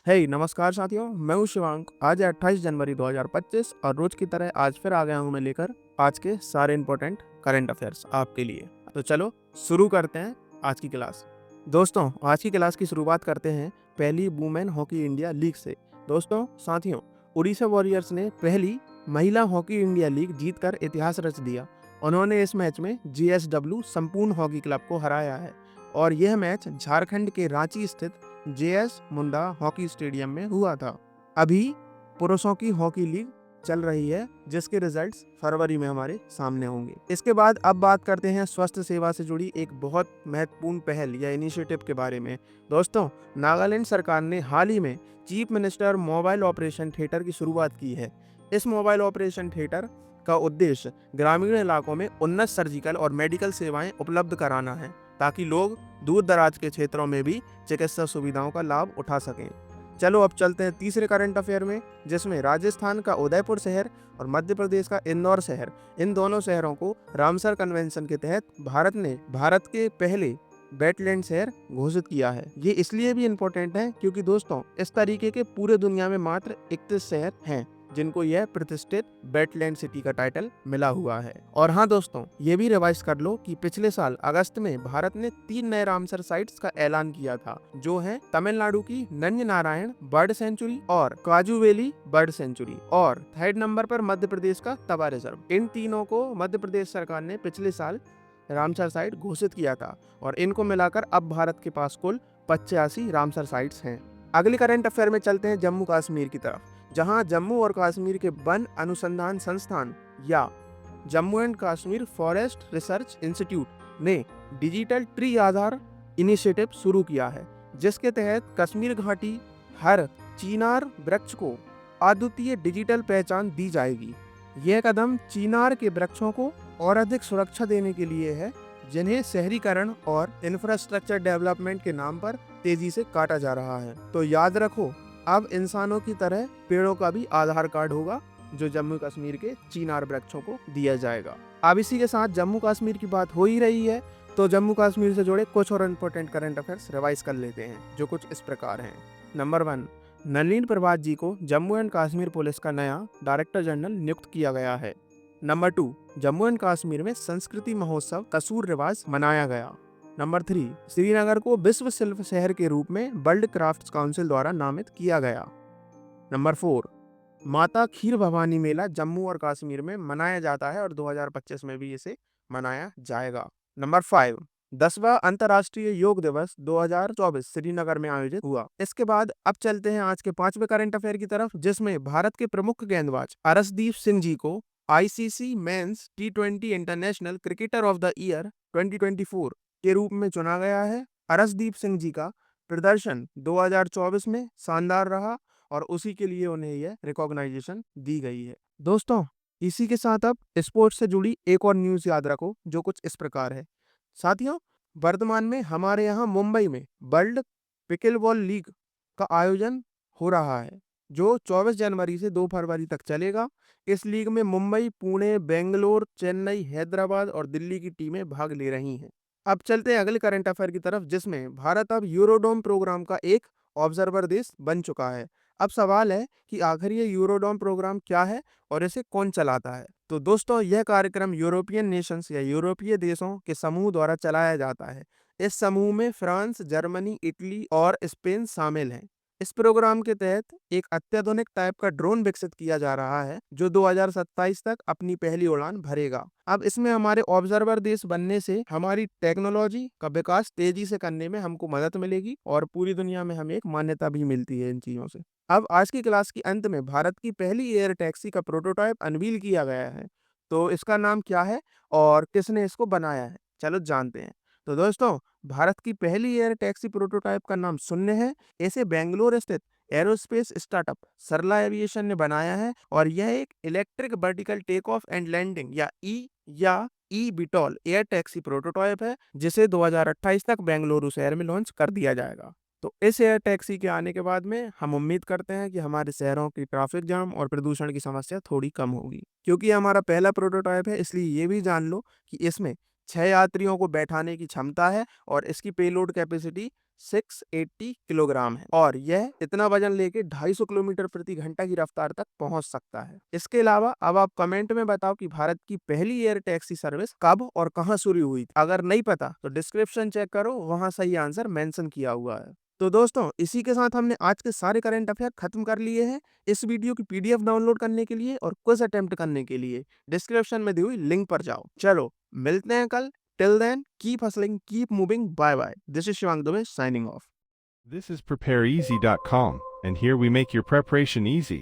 नमस्कार साथियों, मैं हूँ शिवांक। आज है 28 जनवरी 2025 और रोज की तरह आज फिर आ गया हूँ मैं लेकर आज के सारे इंपॉर्टेंट करंट अफेयर्स आपके लिए। तो चलो शुरू करते हैं आज की क्लास। दोस्तों, आज की क्लास की शुरुआत करते हैं पहली वुमेन हॉकी इंडिया लीग से। दोस्तों साथियों, उड़ीसा वॉरियर्स ने पहली महिला हॉकी इंडिया लीग जीतकर इतिहास रच दिया। उन्होंने इस मैच में जीएसडब्ल्यू संपूर्ण हॉकी क्लब को हराया है और यह मैच झारखंड के रांची स्थित जेएस मुंडा हॉकी स्टेडियम में हुआ था। अभी पुरुषों की हॉकी लीग चल रही है जिसके रिजल्ट्स फरवरी में हमारे सामने होंगे। इसके बाद अब बात करते हैं स्वास्थ्य सेवा से जुड़ी एक बहुत महत्वपूर्ण पहल या इनिशिएटिव के बारे में। दोस्तों, नागालैंड सरकार ने हाल ही में chief minister mobile operation theatre की शुरुआत की है। इस मोबाइल ऑपरेशन थिएटर का उद्देश्य ग्रामीण इलाकों में उन्नत सर्जिकल और मेडिकल सेवाएं उपलब्ध कराना है ताकि लोग दूर दराज के क्षेत्रों में भी चिकित्सा सुविधाओं का लाभ उठा सकें। चलो अब चलते हैं तीसरे करंट अफेयर में, जिसमें राजस्थान का उदयपुर शहर और मध्य प्रदेश का इंदौर शहर, इन दोनों शहरों को रामसर कन्वेंशन के तहत भारत ने भारत के पहले वेटलैंड शहर घोषित किया है। ये इसलिए भी इम्पोर्टेंट है क्योंकि दोस्तों, इस तरीके के पूरे दुनिया में मात्र 31 शहर हैं जिनको यह प्रतिष्ठित वेटलैंड सिटी का टाइटल मिला हुआ है। और हाँ दोस्तों, ये भी रिवाइज कर लो कि पिछले साल अगस्त में भारत ने 3 नए रामसर साइट्स का ऐलान किया था, जो हैं तमिलनाडु की नंज नारायण बर्ड सेंचुरी और काजूवेली बर्ड सेंचुरी, और थर्ड नंबर पर मध्य प्रदेश का तवा रिजर्व। इन तीनों को मध्य प्रदेश सरकार ने पिछले साल रामसर साइट घोषित किया था और इनको मिलाकर अब भारत के पास कुल 85 रामसर साइट्स हैं। अगली करंट अफेयर में चलते हैं जम्मू कश्मीर की तरफ, जहां जम्मू और कश्मीर के वन अनुसंधान संस्थान या Jammu and Kashmir forest research institute ने डिजिटल ट्री आधार इनिशिएटिव शुरू किया है, जिसके तहत कश्मीर घाटी हर चिनार वृक्ष को अद्वितीय डिजिटल पहचान दी जाएगी। यह कदम चिनार के वृक्षों को और अधिक सुरक्षा देने के लिए है, जिन्हें शहरीकरण और इंफ्रास्ट्रक्चर डेवलपमेंट के नाम पर तेजी से काटा जा रहा है। तो याद रखो, अब इंसानों की तरह पेड़ों का भी आधार कार्ड होगा जो जम्मू कश्मीर के चिनार वृक्षों को दिया जाएगा। अब इसी के साथ जम्मू कश्मीर की बात हो ही रही है, तो जम्मू कश्मीर से जुड़े कुछ और इम्पोर्टेंट करंट अफेयर्स रिवाइज कर लेते हैं, जो कुछ इस प्रकार हैं। नंबर 1, नलिन प्रभात जी को जम्मू एंड कश्मीर पुलिस का नया डायरेक्टर जनरल नियुक्त किया गया है। नंबर 2, जम्मू एंड कश्मीर में संस्कृति महोत्सव कसूर रिवाज मनाया गया। नंबर 3, श्रीनगर को विश्व शिल्प शहर के रूप में वर्ल्ड क्राफ्ट्स काउंसिल द्वारा नामित किया गया। नंबर 4, माता खीर भवानी मेला जम्मू और कश्मीर में मनाया जाता है और 2025 में भी इसे मनाया जाएगा। नंबर 5, 10वां अंतर्राष्ट्रीय योग दिवस 2024 श्रीनगर में आयोजित हुआ। इसके बाद अब चलते हैं आज के 5वें करंट अफेयर की तरफ, जिसमें भारत के प्रमुख गेंदबाज अर्शदीप सिंह जी को ICC men's T20 international cricketer of the year 2024 के रूप में चुना गया है। अर्शदीप सिंह जी का प्रदर्शन 2024 में शानदार रहा और उसी के लिए उन्हें यह रिकॉग्नाइजेशन दी गई है। दोस्तों, इसी के साथ अब स्पोर्ट्स से जुड़ी एक और न्यूज़ याद रखो, जो कुछ इस प्रकार है। साथियों, वर्तमान में हमारे यहाँ मुंबई में वर्ल्ड पिकलबॉल लीग का आयोजन हो रहा है, जो 24 जनवरी से 2 फरवरी तक चलेगा। इस लीग में मुंबई, पुणे, बेंगलोर, चेन्नई, हैदराबाद और दिल्ली की टीमें भाग ले रही हैं। अब चलते हैं अगले करंट अफेयर की तरफ, जिसमें भारत अब यूरोडोम प्रोग्राम का एक ऑब्जर्वर देश बन चुका है। अब सवाल है कि आखिर ये यूरोडोम प्रोग्राम क्या है और इसे कौन चलाता है। तो दोस्तों, यह कार्यक्रम यूरोपियन नेशंस या यूरोपीय देशों के समूह द्वारा चलाया जाता है। इस समूह में फ्रांस, जर्मनी, इटली और स्पेन शामिल हैं। इस प्रोग्राम के तहत एक अत्याधुनिक टाइप का ड्रोन विकसित किया जा रहा है, जो 2027 तक अपनी पहली उड़ान भरेगा। अब इसमें हमारे ऑब्जर्वर देश बनने से हमारी टेक्नोलॉजी का विकास तेजी से करने में हमको मदद मिलेगी और पूरी दुनिया में हमें एक मान्यता भी मिलती है इन चीजों से। अब आज की क्लास के अंत में भारत की पहली एयर टैक्सी का प्रोटोटाइप अनवील किया गया है। तो इसका नाम क्या है और किसने इसको बनाया है, चलो जानते हैं। तो दोस्तों, भारत की पहली एयर टैक्सी प्रोटोटाइप का नाम शून्य है। इसे बेंगलोर स्थित एरोस्पेस स्टार्टअप सरला एविएशन ने बनाया है और यह एक electric vertical take off and landing या eVTOL air taxi prototype है, जिसे 2028 तक बेंगलुरु शहर में लॉन्च कर दिया जाएगा। तो इस एयर टैक्सी के आने के बाद में हम उम्मीद करते हैं कि हमारे शहरों की ट्रैफिक जाम और प्रदूषण की समस्या थोड़ी कम होगी। क्योंकि हमारा पहला प्रोटोटाइप है, इसलिए ये भी जान लो कि इसमें 6 यात्रियों को बैठाने की क्षमता है और इसकी पेलोड कैपेसिटी 680 किलोग्राम है और यह इतना वजन लेके 250 किलोमीटर प्रति घंटा की रफ्तार तक पहुंच सकता है। इसके अलावा अब आप कमेंट में बताओ कि भारत की पहली एयर टैक्सी सर्विस कब और कहां शुरू हुई थी। अगर नहीं पता तो डिस्क्रिप्शन चेक करो, वहां सही आंसर मेंशन किया हुआ है। तो दोस्तों, इसी के साथ हमने आज के सारे करंट अफेयर खत्म कर लिए हैं। इस वीडियो की पीडीएफ डाउनलोड करने के लिए और क्विज अटेम्प्ट करने के लिए डिस्क्रिप्शन में दी हुई लिंक पर जाओ। चलो मिलते हैं कल। Till then keep hustling, keep moving, bye bye. This is Shivang Dubey signing off. This is PrepareEasy.com, and here we make your preparation easy.